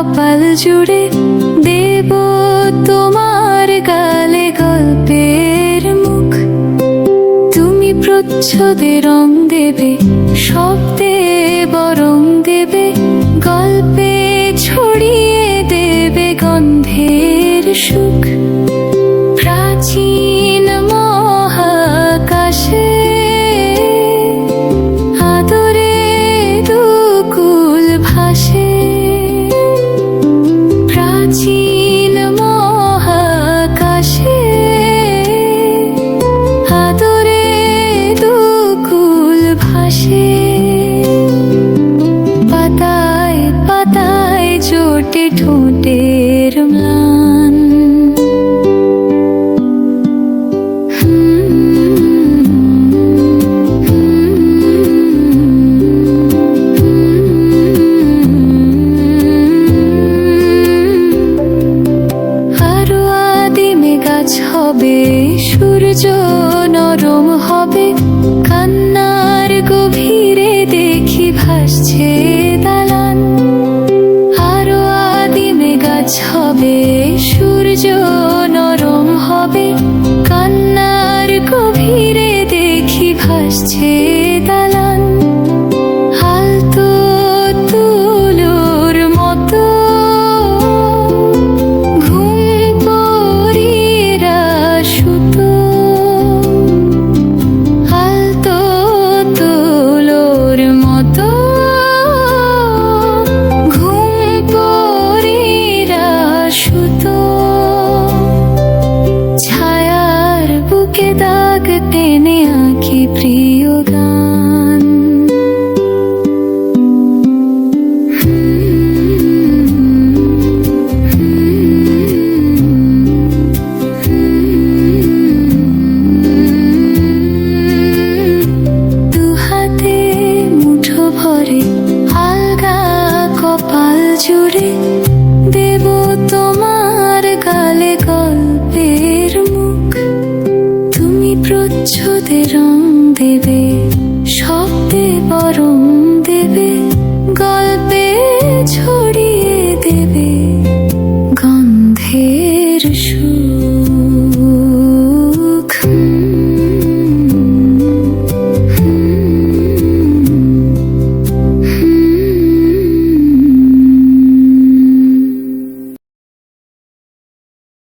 কপাল জুড়ে দেব তোমার গালে গল্পের মুখ। তুমি প্রচ্ছদে রং দেবে, শব্দে বরং দেবে, গল্পে ছড়িয়ে দেবে গন্ধের সুখ। প্রাচীন মহাকাশে আদরে দুকুল ভাসে। প্রাচীন মহাকাশে আদরে দুকুল ভাসে। পাতায় পাতায় জোটে ঠোঁটের ম্লান। হবে সূর্য নরম হবে, কান্নার গভীরে দেখি ভাসছে দালান। আরো আদিমে গাছ হবে, সূর্য নরম হবে, কান্নার গভীরে দেখি ভাসছে দালান। আলতো তুলোর মতো দাগ টেনে আঁকি প্রিয় গান। দুহাতে মুঠো ভরে আলগা কপাল জুড়ে দেব তোমার গালে গল্পের মুখ। প্রচ্ছদে রং দেবে, শব্দে